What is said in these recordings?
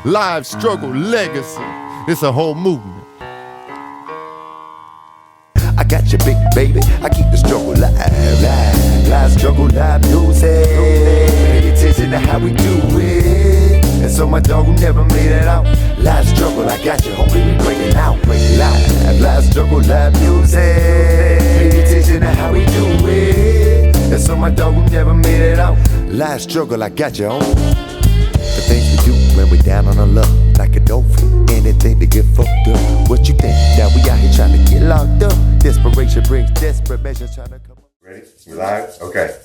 live struggle legacy. It's a whole movement. I got you, big baby. I keep the struggle live struggle, live music. Pay attention to how we do it. And so my dog who never made it out. Live struggle, I got you, homie. We break it out, live struggle, live music. Pay attention to how we do it. And so my dog who never made it out. Live struggle, I got you, homie. The things we do when we down on our luck, like a dolphin, anything to get fucked up. What you think? Now we out here trying to get locked up. Desperation brings desperate measures trying to come up. Ready? We live? Okay.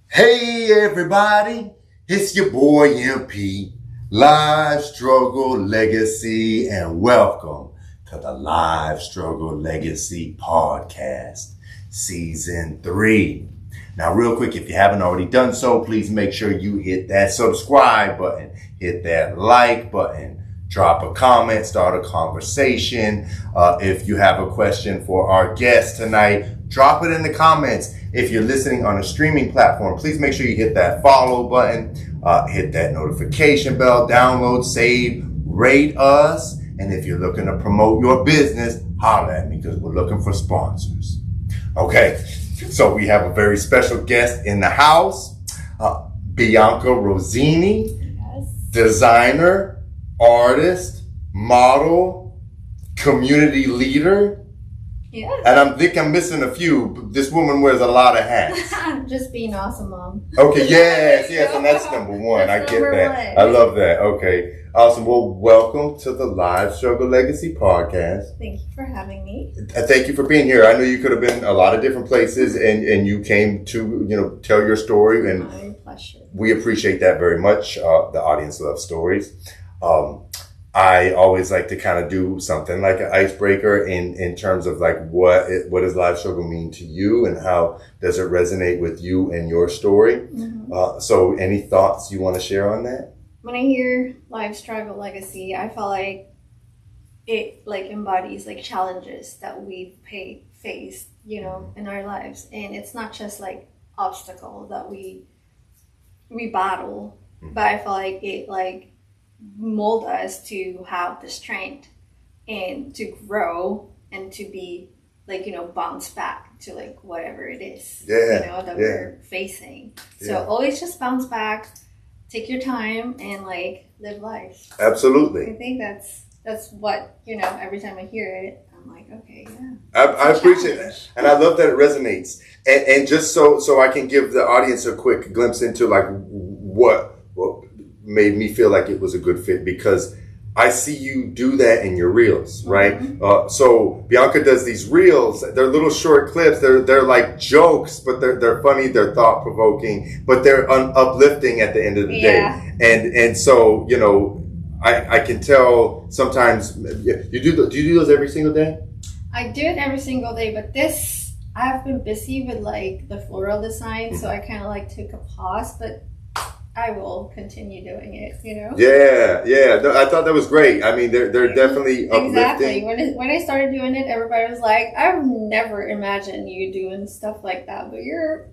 Hey everybody, it's your boy MP, Live Struggle Legacy, and welcome to the Live Struggle Legacy Podcast, Season 3. Now, real quick, if you haven't already done so, please make sure you hit that subscribe button, hit that like button, drop a comment, start a conversation. If you have a question for our guest tonight, drop it in the comments. If you're listening on a streaming platform, please make sure you hit that follow button, hit that notification bell, download, save, rate us. And if you're looking to promote your business, holler at me because we're looking for sponsors. Okay. So we have a very special guest in the house, Bianca Rozzinni, yes. Designer, artist, model, community leader. Yes. And I think I'm missing a few. This woman wears a lot of hats. Just being awesome, Mom. Okay, yes, and that's number one. That's I get that. one. I love that. Okay, awesome. Well, welcome to the Live Struggle Legacy Podcast. Thank you for having me. Thank you for being here. I know you could have been a lot of different places, and you came to tell your story, and My pleasure. we appreciate that very much. The audience loves stories. I always like to kind of do something like an icebreaker in terms of like what does live struggle mean to you, and how does it resonate with you and your story. Mm-hmm. So any thoughts you want to share on that? When I hear live struggle legacy, I feel like it like embodies like challenges that we've faced, in our lives, and it's not just like obstacle that we battle, but I feel like it like mold us to have the strength and to grow and to be like bounce back to like whatever it is that we're facing. So always just bounce back, take your time, and like live life. Absolutely. I think that's what every time I hear it, I'm like, okay, yeah. I appreciate that, and I love that it resonates. And just so I can give the audience a quick glimpse into like what made me feel like it was a good fit, because I see you do that in your reels, right? Mm-hmm. So Bianca does these reels. They're little short clips. They're like jokes, but they're funny. They're thought provoking, but they're uplifting at the end of the day. And so I can tell sometimes you do you do those every single day? I do it every single day, but I've been busy with like the floral design, so I kind of like took a pause, but I will continue doing it, Yeah. No, I thought that was great. I mean, they're definitely uplifting. Exactly. When I started doing it, everybody was like, "I've never imagined you doing stuff like that, but you're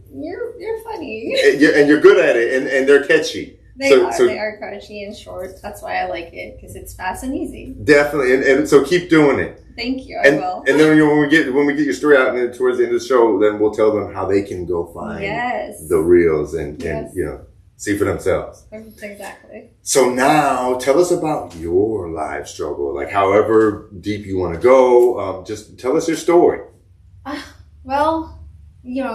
funny." And you're good at it, and they're catchy. They are catchy and short. That's why I like it, because it's fast and easy. Definitely, and so keep doing it. Thank you. I will. And then when we get your story out, and then towards the end of the show, then we'll tell them how they can go find the reels and see for themselves. Exactly. So now, tell us about your life struggle. Like, however deep you want to go, just tell us your story. Well,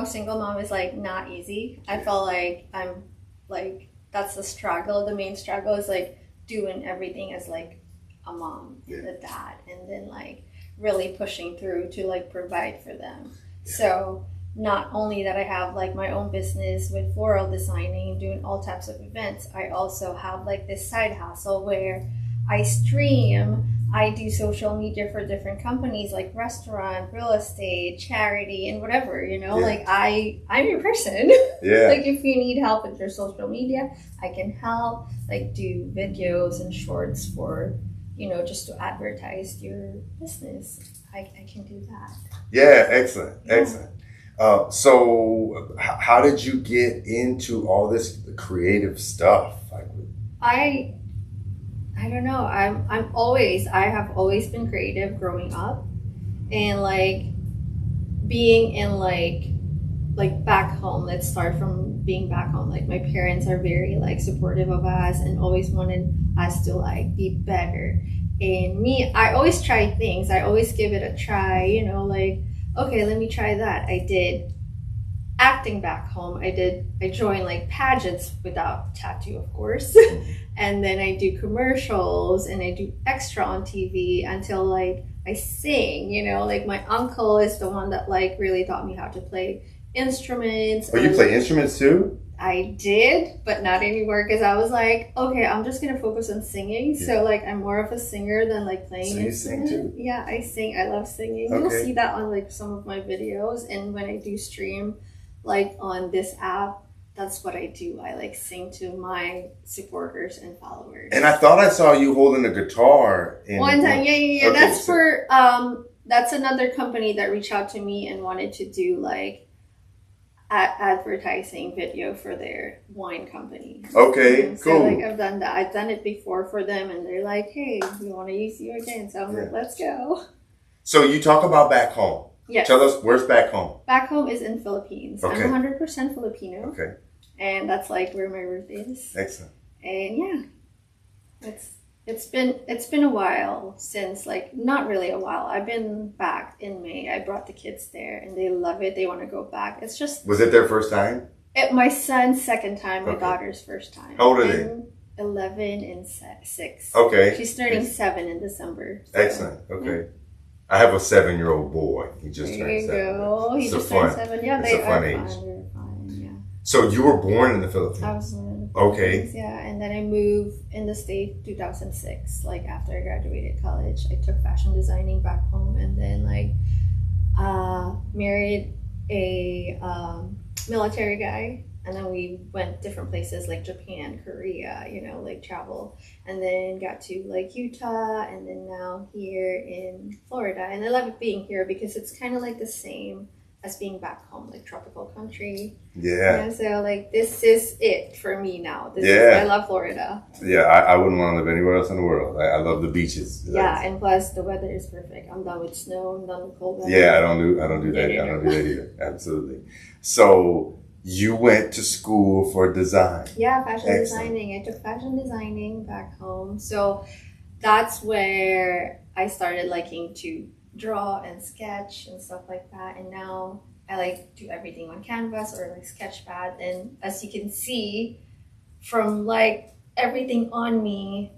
single mom is like not easy. I feel like I'm like that's the struggle. The main struggle is like doing everything as like a mom and a dad, and then like really pushing through to like provide for them. Yeah. So not only that I have like my own business with floral designing, doing all types of events, I also have like this side hustle where I stream, I do social media for different companies like restaurant, real estate, charity, and whatever, like I'm your person. Yeah. Like if you need help with your social media, I can help, like do videos and shorts for, just to advertise your business. I can do that. Yeah, excellent. So how did you get into all this creative stuff? I don't know. I have always been creative growing up, and like being in like back home. Let's start from being back home. Like my parents are very like supportive of us and always wanted us to like be better. And me, I always try things. I always give it a try, you know, like, okay, let me try that. I did acting back home. I joined like pageants without tattoo, of course. And then I do commercials and I do extra on TV until like I sing, you know, like my uncle is the one that like really taught me how to play instruments. Oh, you play instruments too? I did, but not anymore because I was like, okay, I'm just gonna focus on singing. Yeah. So like I'm more of a singer than like playing. So you sing too? Yeah, I sing. I love singing. Okay. You'll see that on like some of my videos, and when I do stream, like on this app, that's what I do. I like sing to my supporters and followers. And I thought I saw you holding a guitar. One time, yeah. Okay, that's for that's another company that reached out to me and wanted to do like advertising video for their wine company. Okay, so, cool. Like I've done that. I've done it before for them, and they're like, "Hey, we want to use you again." So I'm like, "Let's go." So you talk about back home. Yes. Tell us, where's back home? Back home is in Philippines. Okay. I'm 100% Filipino. Okay. And that's like where my root is. Excellent. And yeah, it's been a while since, like, not really a while. I've been back in May. I brought the kids there and they love it. They want to go back. It's just... Was it their first time? My son's second time, my daughter's first time. How old are they? 11 and 6. Okay. She's turning 7 in December. So. Excellent. Okay. Yeah. I have a 7-year-old boy. He just turned 7. There you go. He just turned 7. Yeah, it's a fun age. Fun, yeah. So you were born in the Philippines? I was born in the Okay. Philippines, yeah. And then I moved in the state 2006. Like after I graduated college, I took fashion designing back home, and then like married a military guy. And then we went different places like Japan, Korea, you know, like travel. And then got to like Utah, and then now here in Florida. And I love it being here because it's kind of like the same as being back home, like tropical country. Yeah. And so like this is it for me now. I love Florida. Yeah, I wouldn't want to live anywhere else in the world. I love the beaches. Yeah, and plus the weather is perfect. I'm done with snow. I'm done with cold weather. Yeah, I don't do that. I don't do that either. Absolutely. So you went to school for design. Yeah, fashion designing. I took fashion designing back home. So that's where I started liking to draw and sketch and stuff like that. And now I like do everything on canvas or like sketchpad. And as you can see from like everything on me,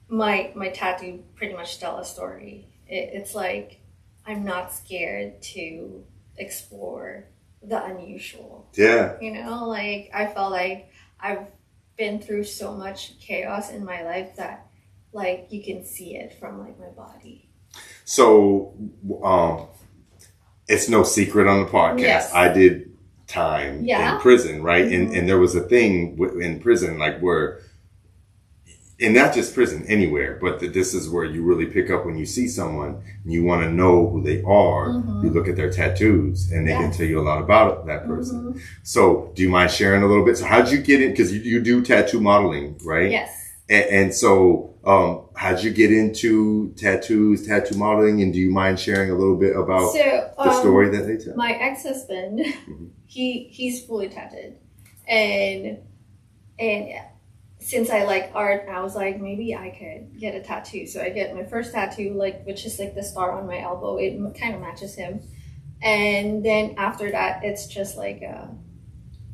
my tattoo pretty much tell a story. It's like I'm not scared to explore the unusual. Yeah. You know, like I felt like I've been through so much chaos in my life that like you can see it from like my body. So it's no secret on the podcast. Yes. I did time in prison, right? Mm-hmm. And there was a thing in prison like where, and not just prison, anywhere, but this is where you really pick up when you see someone and you want to know who they are. Mm-hmm. You look at their tattoos and they can tell you a lot about that person. Mm-hmm. So do you mind sharing a little bit? So how'd you get in? Because you do tattoo modeling, right? Yes. And so how'd you get into tattoos, tattoo modeling? And do you mind sharing a little bit about the story that they tell? My ex-husband, mm-hmm. he's fully tattooed. And since I like art, I was like, maybe I could get a tattoo. So I get my first tattoo, like, which is like the star on my elbow. It kind of matches him. And then after that, it's just like,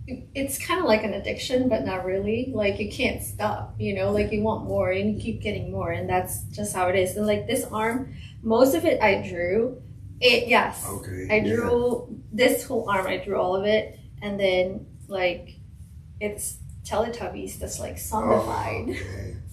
it's kind of like an addiction, but not really. Like you can't stop, you know, like you want more and you keep getting more. And that's just how it is. And like this arm, most of it I drew. I drew this whole arm. I drew all of it. And then like it's Teletubbies that's like zombified,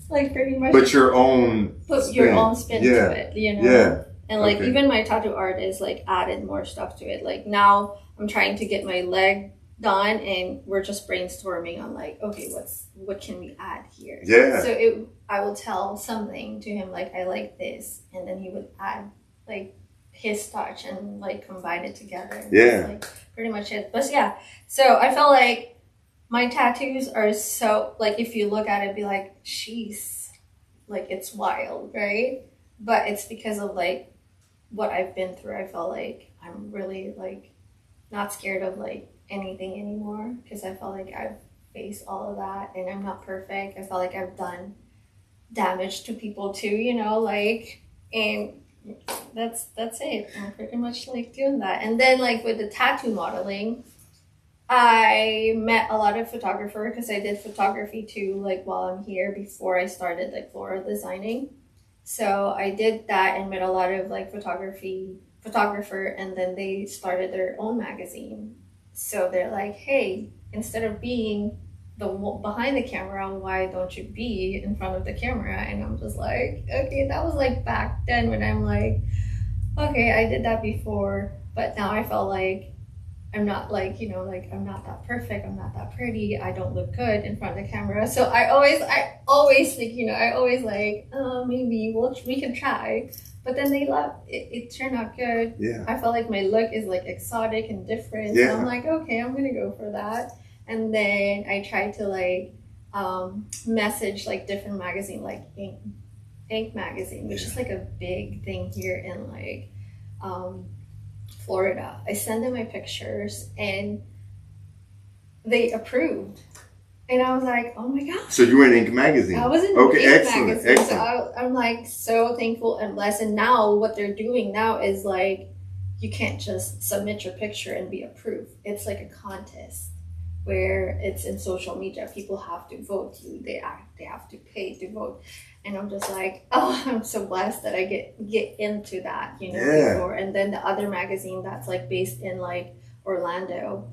like pretty much. But your own your own spin to it, you know. Yeah. And like even my tattoo art is like added more stuff to it. Like now I'm trying to get my leg done, and we're just brainstorming on like, okay, what can we add here? Yeah. So I will tell something to him like I like this, and then he would add like his touch and like combine it together. And that's like pretty much it. But yeah, so I felt like my tattoos are so, like, if you look at it, be like, she's like it's wild, right? But it's because of like what I've been through. I felt like I'm really like not scared of like anything anymore, because I felt like I've faced all of that, and I'm not perfect. I felt like I've done damage to people too, you know, like, and that's it. I'm pretty much like doing that. And then like with the tattoo modeling, I met a lot of photographers, because I did photography too, like while I'm here, before I started like floral designing. So I did that and met a lot of like photographer, and then they started their own magazine. So they're like, hey, instead of being the behind the camera, why don't you be in front of the camera? And I'm just like, okay, that was like back then when I'm like, okay, I did that before, but now I felt like I'm not like, you know, like I'm not that perfect, I'm not that pretty, I don't look good in front of the camera. So I always think, you know, I always like, maybe we can try. But then they left. It turned out good. Yeah. I felt like my look is like exotic and different. Yeah. So I'm like, okay, I'm gonna go for that. And then I tried to like message like different magazine, like Ink magazine, which is like a big thing here in like Florida. I sent them my pictures and they approved. And I was like, oh my God. So you were in Ink magazine. I was in okay, Ink excellent, magazine. excellent. So I'm like so thankful and blessed. And now what they're doing now is like, you can't just submit your picture and be approved. It's like a contest where it's in social media. People have to vote you. They have to pay to vote. And I'm just like, oh, I'm so blessed that I get into that, you know, before. And then the other magazine that's like based in like Orlando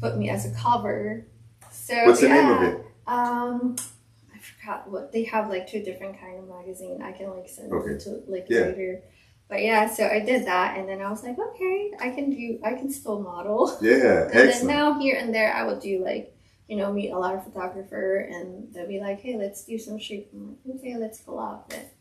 put me as a cover. So what's the name of it? I forgot what they have, like 2 different kind of magazine. I can like send it to like later. But yeah, so I did that, and then I was like, okay, I can still model. Yeah, and excellent. then now here and there I would do like, you know, meet a lot of photographer, and they'll be like, hey, let's do some shoot. I'm like, okay, let's collab it.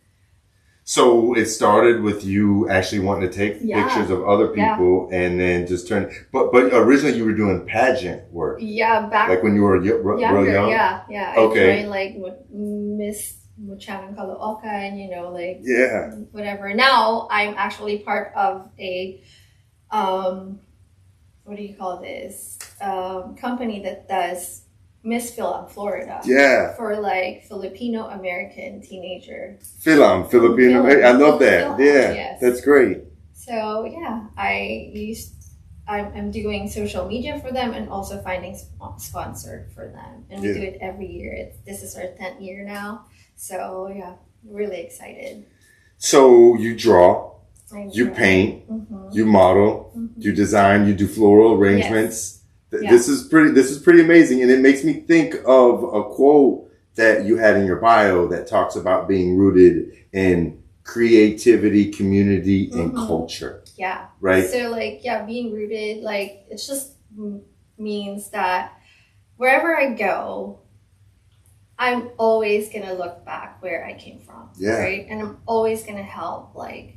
So it started with you actually wanting to take pictures of other people, and then just turn. But originally you were doing pageant work. Yeah, back like when you were real young. Yeah. I joined like Miss Caloocan, and you know, like whatever. Now I'm actually part of a what do you call this? Company that does Miss Phil Florida. Yeah. For like Filipino American teenager. Filipino. I love that. Yeah. Yes. That's great. So yeah, I'm doing social media for them and also finding sponsor for them. And we do it every year. This is our 10th year now. So yeah, really excited. So you draw. You paint, you model, you design, you do floral arrangements. Yes. This is pretty amazing, and it makes me think of a quote that you had in your bio that talks about being rooted in creativity, community, and culture. Yeah. Right. So like, being rooted, like it just means that wherever I go, I'm always gonna look back where I came from. Yeah. Right, and I'm always gonna help like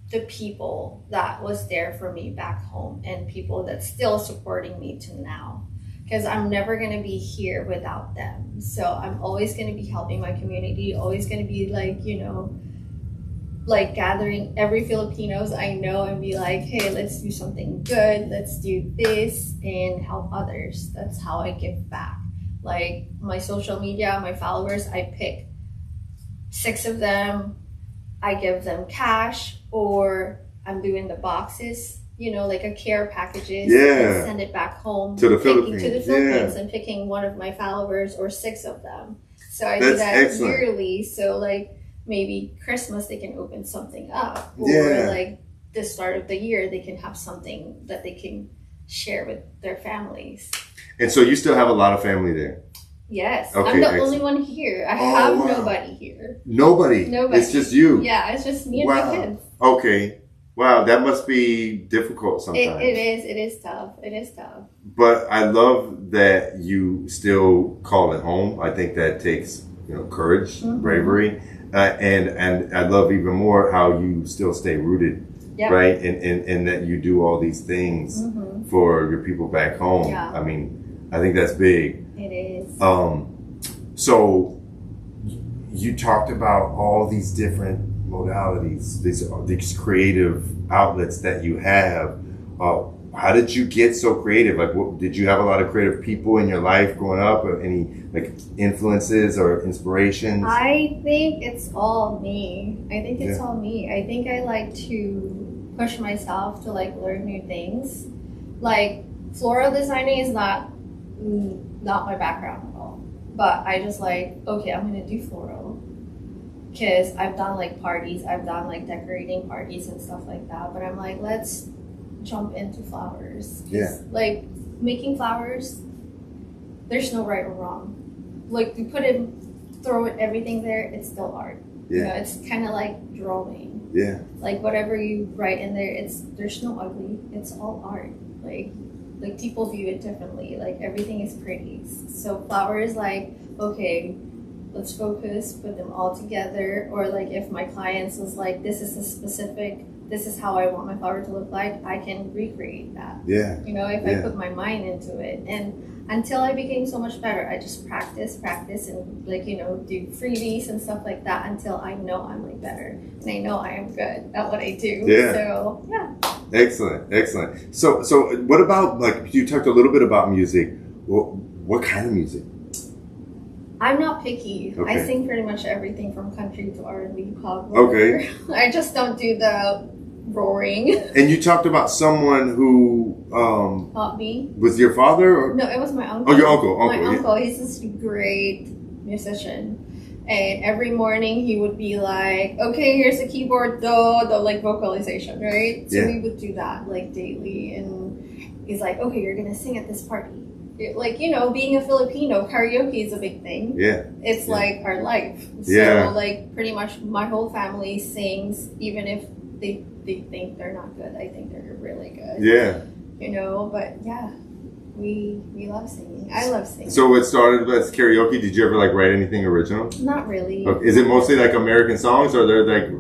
the people that was there for me back home, and people that's still supporting me to now, because I'm never going to be here without them. So I'm always going to be helping my community, always going to be like, you know, like gathering every Filipinos I know and be like, hey, let's do something good, let's do this and help others. That's how I give back. Like my social media, my followers, I pick 6 of them, I give them cash, or I'm doing the boxes, you know, like a care packages, and send it back home to the Philippines, and picking one of my followers or 6 of them. So I do that yearly. So like maybe Christmas they can open something up, or like the start of the year they can have something that they can share with their families. And so you still have a lot of family there? Yes. Okay, I'm the only one here. I have nobody here. Nobody? It's just you? Yeah, it's just me and my kids. Okay. Wow, that must be difficult sometimes. It is tough. It is tough. But I love that you still call it home. I think that takes, you know, courage, bravery. And I love even more how you still stay rooted, right? And that you do all these things for your people back home. Yeah. I mean, I think that's big. It is. So you talked about all these different modalities, these creative outlets that you have. How did you get so creative? Like, did you have a lot of creative people in your life growing up, or any like influences or inspirations? I think it's all me. I think I like to push myself to like learn new things. Like floral designing is not my background at all. But I just like, okay, I'm gonna do floral. Because I've done like parties, I've done like decorating parties and stuff like that. But I'm like, let's jump into flowers. Yeah. Like making flowers, there's no right or wrong. Like you throw everything there, it's still art. Yeah. You know, it's kind of like drawing. Yeah. Like whatever you write in there, there's no ugly. It's all art. Like people view it differently. Like everything is pretty. So flowers, like, okay, let's focus, put them all together. Or like if my clients was like, this is how I want my flower to look like, I can recreate that. Yeah. You know, if I put my mind into it. And until I became so much better, I just practice and like, you know, do freebies and stuff like that until I know I'm like better. And I know I am good at what I do. Yeah. So yeah. Excellent. So what about, like, you talked a little bit about music. What kind of music? I'm not picky. Okay. I sing pretty much everything from country to R&B, pop. Okay. I just don't do the roaring. And you talked about someone who Not me. was your father, or? No, it was my uncle. Oh, your uncle. My Yeah. uncle, he's this great musician. And every morning he would be like, okay, here's the keyboard, the like vocalization, right? So we would do that like daily. And he's like, okay, you're going to sing at this party. Like, you know, being a Filipino, karaoke is a big thing. Yeah. It's like our life. So like pretty much my whole family sings, even if they think they're not good. I think they're really good. Yeah. You know, but yeah, we love singing. I love singing. So it started as karaoke. Did you ever like write anything original? Not really. Okay. Is it mostly like American songs, or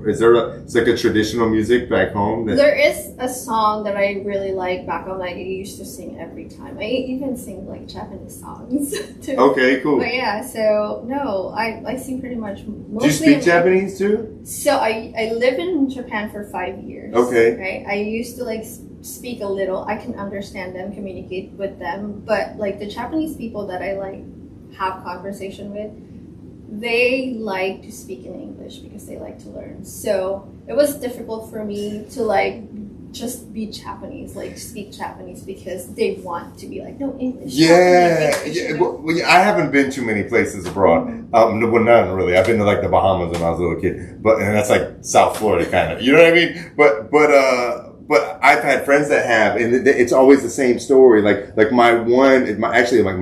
it's like a traditional music back home? There is a song that I really like back home. Like I used to sing every time. I even sing like Japanese songs too. Okay, cool. But yeah, so no, I sing pretty much mostly. Do you speak Japanese too? So I lived in Japan for 5 years. Okay. Right. I used to like speak a little. I can understand them, communicate with them, but like the Japanese people that I like have conversation with, they like to speak in English because they like to learn. So it was difficult for me to like just be Japanese, like speak Japanese, because they want to be like, no, English. Yeah. English, Yeah. you know? Well, I haven't been to many places abroad. Well, none really. I've been to like the Bahamas when I was a little kid, and that's like South Florida kind of. You know what I mean? But I've had friends that have, and it's always the same story. Like my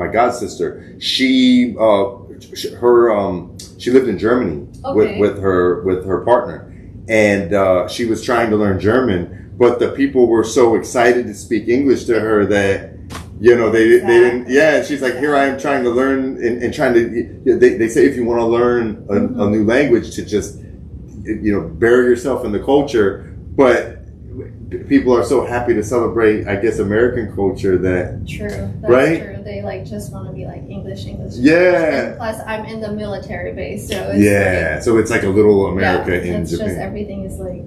god sister, she lived in Germany with her partner, and she was trying to learn German, but the people were so excited to speak English to her that, you know, they didn't. Yeah, she's like, here I am trying to learn and trying to. They say if you want to learn a new language, to just, you know, bury yourself in the culture, but people are so happy to celebrate, I guess, American culture that. True. That's right? true. They like just want to be like English. Yeah. And plus, I'm in the military base, so it's like, so it's like a little America in it's Japan. just everything is like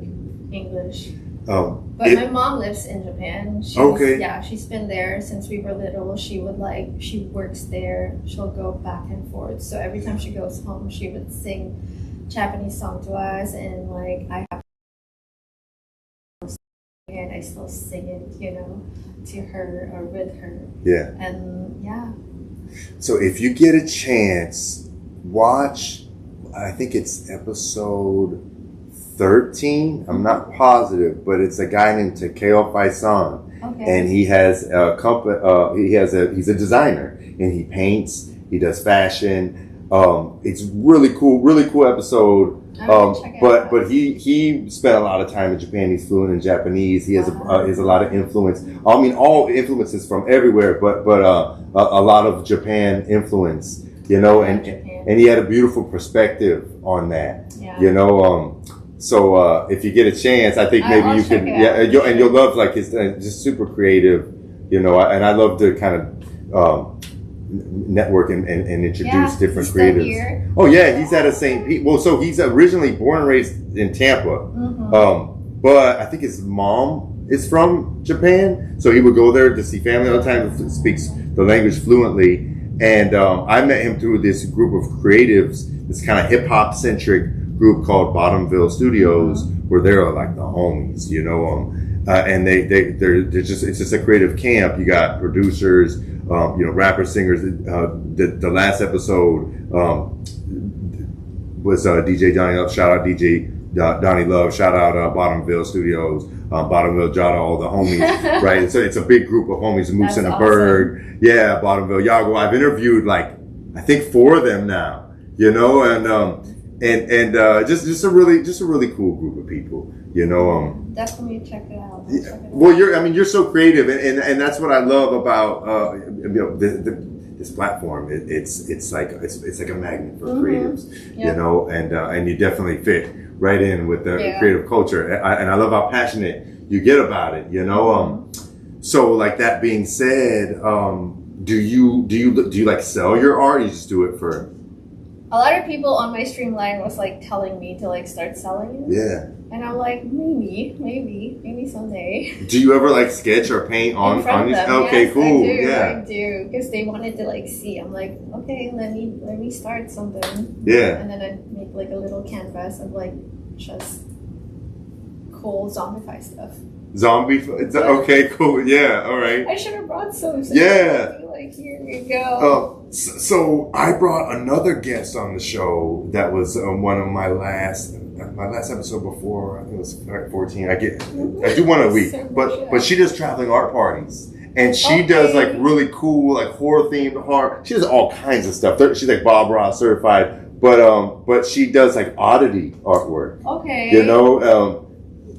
English. But my mom lives in Japan. She's been there since we were little. She works there. She'll go back and forth. So every time she goes home, she would sing Japanese song to us, and like I have, and I still sing it, you know, to her or with her. Yeah. And yeah. So if you get a chance, watch. I think it's episode 13. I'm not positive, but it's a guy named Takeo Faisan, and he has a company. He's a designer, and he paints. He does fashion. It's really cool episode. But he spent a lot of time in Japan. He's fluent in Japanese. He has a lot of influence. I mean, all influences from everywhere, but a lot of Japan influence. You know, and he had a beautiful perspective on that. Yeah. You know, so if you get a chance, I think maybe you could. Yeah, and you'll love like his just super creative. You know, and I love to kind of network and introduce different he's still creatives. here. Oh yeah, he's at a St. Pete. Well, so he's originally born and raised in Tampa, but I think his mom is from Japan, so he would go there to see family all the time. He speaks the language fluently, and I met him through this group of creatives, this kind of hip hop centric group called Bottomville Studios, where they're like the homies, you know. And they're just, it's just a creative camp. You got producers, you know, rappers, singers. The last episode was DJ Donnie Love. Shout out DJ Donnie Love. Shout out Bottomville Studios, Bottomville Jada, all the homies. Right, it's a big group of homies. Moose and a awesome. Bird. Yeah, Bottomville Yago. I've interviewed like I think 4 of them now. You know, and just a really cool group of people. You know, definitely check it out. well, you're so creative, and that's what I love about you know this platform. It's like a magnet for creatives, you know, and you definitely fit right in with the creative culture, and I love how passionate you get about it, you know. So like that being said, do you like sell your art? Or you just do it for? A lot of people on my streamline was like telling me to like start selling it. Yeah. And I'm like, maybe someday. Do you ever like sketch or paint on them? these? Okay, yes, cool. I do, because they wanted to like see. I'm like, okay, let me start something. Yeah. And then I make like a little canvas of like just cool zombify stuff. Okay, cool. Yeah, all right. I should have brought some. So Yeah. Like, here we go. So I brought another guest on the show that was one of my last episode before. I think it was 14. I do one a week, but she does traveling art parties, and she does like really cool like horror themed horror. She does all kinds of stuff. She's like Bob Ross certified, but she does like oddity artwork. Okay. You know.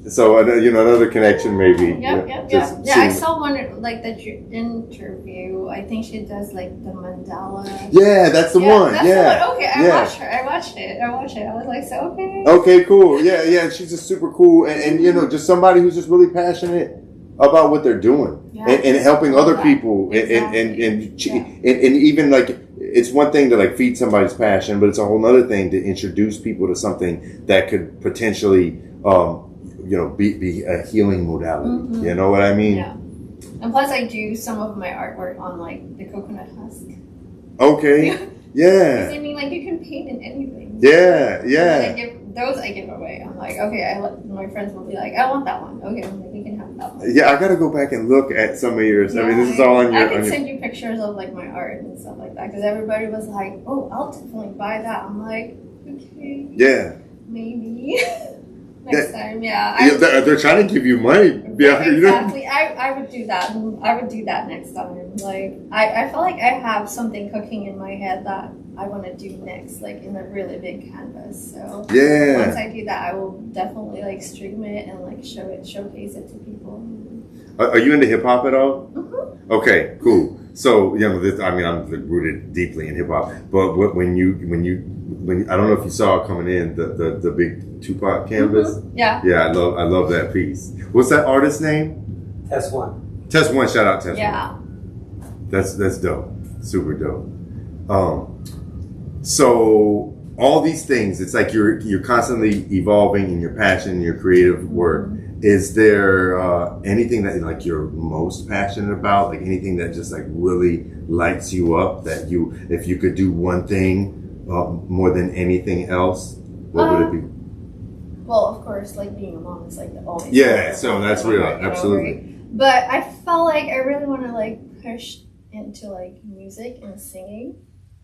So you know, another connection maybe. Yep. Yeah, I saw one like that you interview. I think she does like the mandala. Yeah, that's the one. That's yeah. the one. Okay, I watched it. I was like, so okay. Okay, cool. Yeah. She's just super cool, and you know, just somebody who's just really passionate about what they're doing and helping other people, exactly. and even like it's one thing to like feed somebody's passion, but it's a whole other thing to introduce people to something that could potentially. You know, be a healing modality. You know what I mean? Yeah. And plus, I do some of my artwork on like the coconut husk. Okay. Yeah. I mean, like you can paint in anything. Yeah. I give away. I'm like, okay. My friends will be like, I want that one. Okay, I'm like, you can have that one. Yeah, I gotta go back and look at some of yours. I mean, this is all on your. I can send you pictures of like my art and stuff like that because everybody was like, oh, I'll definitely buy that. I'm like, okay. Yeah. Maybe. Next time, they're trying to give you money. Yeah, exactly. I would do that. I would do that next time. Like, I feel like I have something cooking in my head that I want to do next, like in a really big canvas. So once I do that, I will definitely like stream it and like showcase it to people. Are you into hip hop at all? Mm-hmm. Okay, cool. So you know, I'm rooted deeply in hip hop. But when you I don't know if you saw it coming in the big Tupac canvas. Mm-hmm. Yeah. Yeah, I love that piece. What's that artist's name? Test One. Test One. Shout out Test One. Yeah. That's dope. Super dope. So all these things, it's like you're constantly evolving in your passion, in your creative work. Is there anything that like you're most passionate about? Like anything that just like really lights you up? That if you could do one thing more than anything else, what would it be? Well, of course, like being a mom is like the only. Yeah, so that's real, absolutely. Right? But I felt like I really want to like push into like music and singing,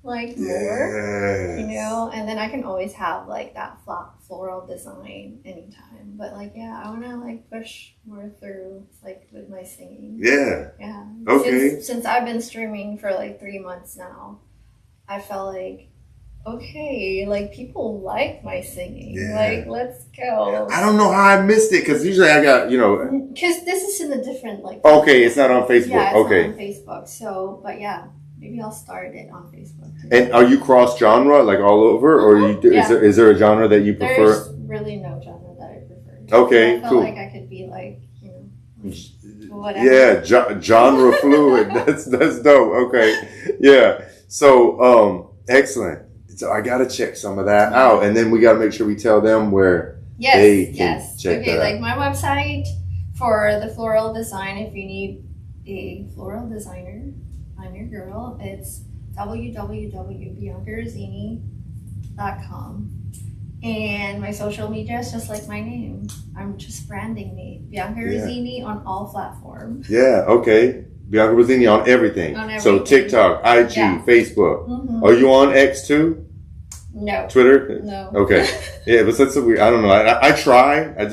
like more, you know. And then I can always have like that flat floral design anytime. But like, yeah, I want to like push more through like with my singing. Yeah. Yeah. Okay. Since I've been streaming for like 3 months now, I felt like. Okay, like people like my singing. Yeah. Like, let's go. I don't know how I missed it because usually I got because this is in a different like. Okay, it's not on Facebook. Yeah, it's okay. not on Facebook. So, but yeah, maybe I'll start it on Facebook. Too. And are you cross genre like all over, or is there a genre that you prefer? There's really no genre that I prefer. Okay, I felt cool. like I could be like whatever. Yeah, genre fluid. That's dope. Okay. Yeah. So, excellent. So I got to check some of that out. And then we got to make sure we tell them where they can check Okay, that like out. my website for the floral design, if you need a floral designer, I'm your girl. It's www.biancarozzinni.com. And my social media is just like my name. I'm just branding me. Bianca Rozzinni on all platforms. Yeah, okay. Bianca Rozzinni on everything. On So everything. TikTok, IG, Yeah. Facebook. Mm-hmm. Are you on X too? No. Twitter? No. Okay. Yeah, but that's a weird. I don't know. I try. I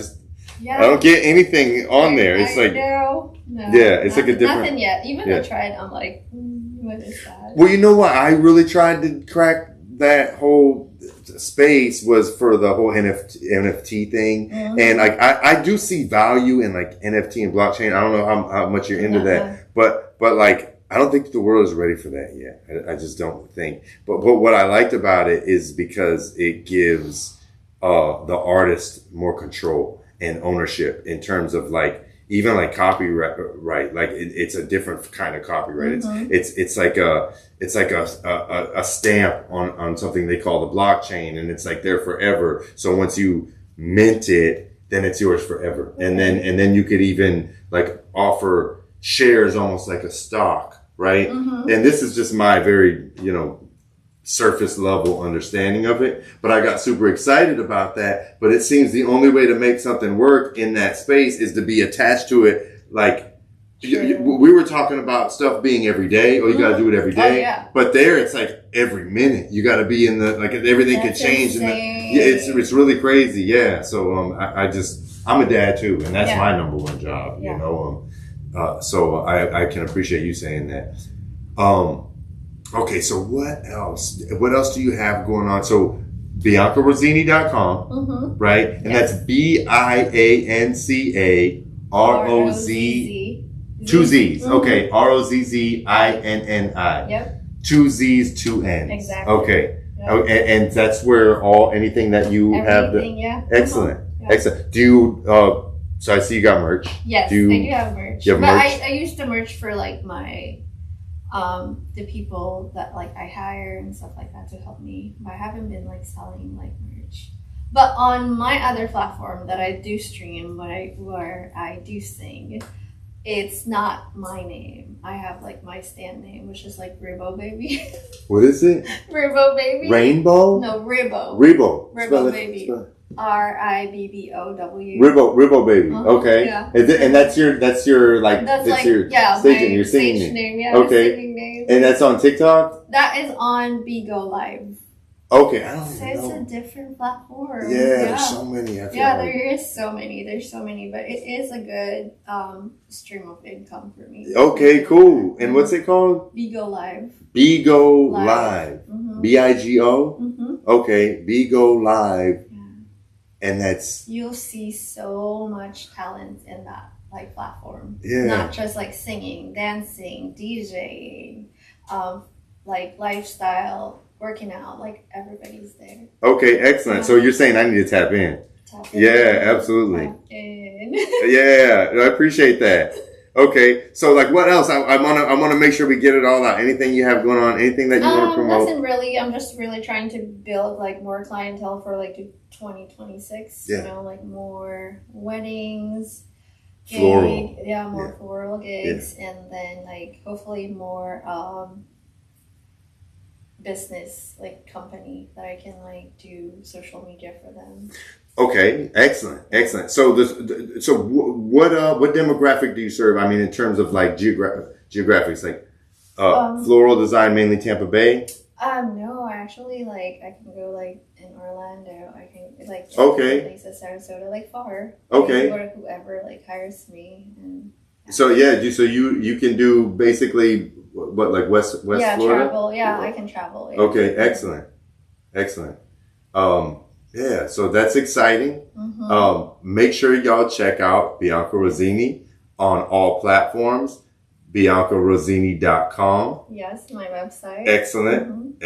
don't get anything on there. It's like no, yeah, it's like a different. nothing yet. Even yeah. I tried. I'm like, what is that? Well, you know what? I really tried to crack that whole space was for the whole NFT thing, and like I do see value in like NFT and blockchain. I don't know how much you're into that, but like. I don't think the world is ready for that yet. I just don't think. But what I liked about it is because it gives the artist more control and ownership in terms of like even like copyright. Like it's a different kind of copyright. It's like a stamp on something they call the blockchain, and it's like there forever. So once you mint it, then it's yours forever. And then you could even like offer shares almost like a stock. Right. And this is just my very, surface level understanding of it. But I got super excited about that. But it seems the only way to make something work in that space is to be attached to it. Like we were talking about stuff being every day, or you got to do it every day. Oh, yeah. But there it's like every minute you got to be in the, like everything could change. It's really crazy. Yeah. So, I'm a dad too. And that's my number one job, so I can appreciate you saying that. Okay, so what else? What else do you have going on? So BiancaRozzinni.com, right? And that's BIANCAROZ, two Z's. Okay, ROZZINNI. Yep. Two Z's, two N's. Exactly. Okay. Yep. And that's where anything that you have. Excellent. Excellent. Do you, so I see you got merch. Yes, I do have merch. You have but merch? I used the merch for like my the people that like I hire and stuff like that to help me. But I haven't been like selling like merch. But on my other platform that I do stream, where I do sing, it's not my name. I have like my stand name, which is like Ribbo Baby. What is it? Ribbo Baby. Rainbow? No, Ribbo. Ribbo. Ribbo Baby. RIBBOW. Ribbo Baby. Okay. Yeah. And that's your like that's that's like your stage, your singing stage name. Yeah. Okay. Singing name. And that's on TikTok? That is on Bigo Live. Okay, I don't So even it's know. a different platform. Yeah, there's so many. I feel like. there is so many. There's so many, but it is a good stream of income for me. Okay, cool. And what's it called? Bigo Live. Bigo Live. BIGO? Okay, Bigo Live. And that's You'll see so much talent in that like platform. Yeah. Not just like singing, dancing, DJing, like lifestyle, working out, like everybody's there. okay, excellent. So you're saying I need to tap in. Tap in. Yeah, absolutely. Tap in. Yeah, I appreciate that. Okay, so like what else? I wanna make sure we get it all out. Anything you have going on? Anything that you want to promote? Nothing really. I'm just really trying to build like more clientele for like 2026. Yeah. You know, like more weddings, Floral. more floral gigs, and then like hopefully more business like company that I can like do social media for them. Okay, excellent. So what demographic do you serve? I mean, in terms of like geographics, like floral design, mainly Tampa Bay. No, actually, like I can go like in Orlando. I can like places, Sarasota, like far. Okay. Or whoever like hires me. And So you can do basically what like West Florida? Travel. Yeah, I can travel. Yeah. Okay, excellent. Yeah, so that's exciting. Make sure y'all check out Bianca Rozzinni on all platforms. BiancaRozzinni.com. Yes, my website. Excellent.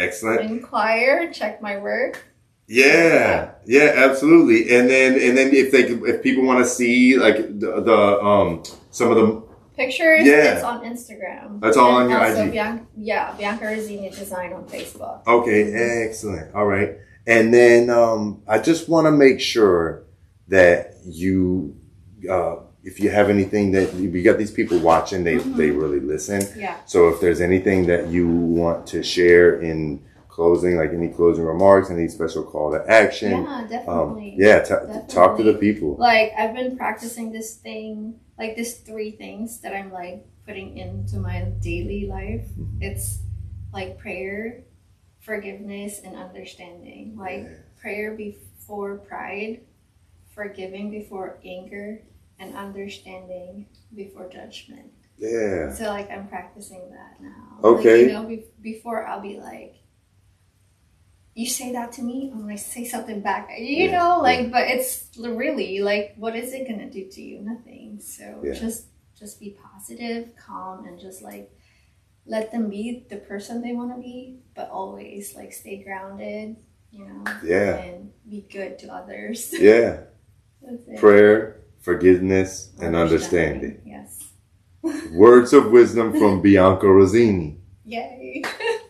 Inquire, check my work. Yeah, absolutely. And then if people want to see like the some of the Pictures, Yeah. it's on Instagram. That's all And on your also IG. Bianca Rozzinni Design on Facebook. Okay, excellent. All right. And then I just want to make sure that you, if you have anything that we got these people watching, they really listen. Yeah. So if there's anything that you want to share in closing, like any closing remarks, any special call to action, Yeah, definitely. Talk to the people. Like, I've been practicing this thing, like these 3 things that I'm like putting into my daily life. It's like prayer, forgiveness, and understanding. Like prayer before pride, forgiving before anger, and understanding before judgment. Yeah. So like I'm practicing that now. Okay. Like, before I'll be like, you say that to me, I'm gonna say something back. But it's really like, what is it gonna do to you? Nothing. So just be positive, calm, and just like let them be the person they want to be, but always like stay grounded, and be good to others. Yeah. That's it. Prayer, forgiveness, and understanding. Yes. Words of wisdom from Bianca Rozzinni. Yay.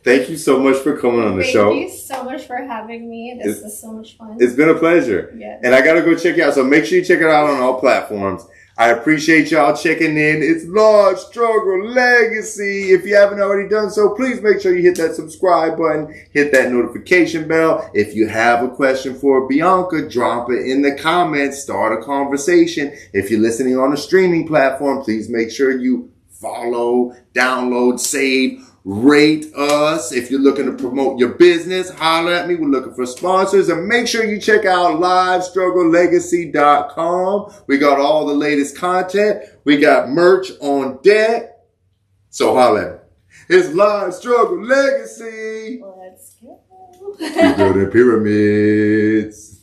Thank you so much for coming on the show. Thank you so much for having me. This is so much fun. It's been a pleasure. Yes. And I got to go check it out. So make sure you check it out on all platforms. I appreciate y'all checking in. It's Large Struggle Legacy. If you haven't already done so, please make sure you hit that subscribe button, hit that notification bell. If you have a question for Bianca, drop it in the comments, start a conversation. If you're listening on a streaming platform, please make sure you follow, download, save, rate us. If you're looking to promote your business, holler at me. We're looking for sponsors. And make sure you check out livestrugglelegacy.com. We got all the latest content. We got merch on deck. So holler at me. It's Live Struggle Legacy. Let's go. You building pyramids.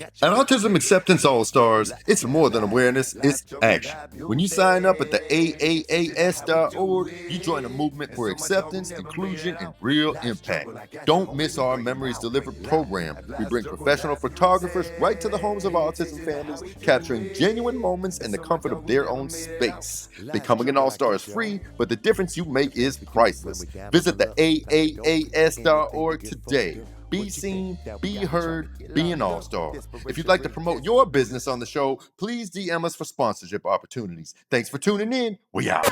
At Autism Acceptance All-Stars, it's more than awareness, it's action. When you sign up at the AAAS.org, you join a movement for acceptance, inclusion, and real impact. Don't miss our Memories Delivered program. We bring professional photographers right to the homes of autism families, capturing genuine moments in the comfort of their own space. Becoming an All-Star is free, but the difference you make is priceless. Visit the AAAS.org today. Be seen, be heard, be an all-star. If you'd like to promote your business on the show, please DM us for sponsorship opportunities. Thanks for tuning in. We out.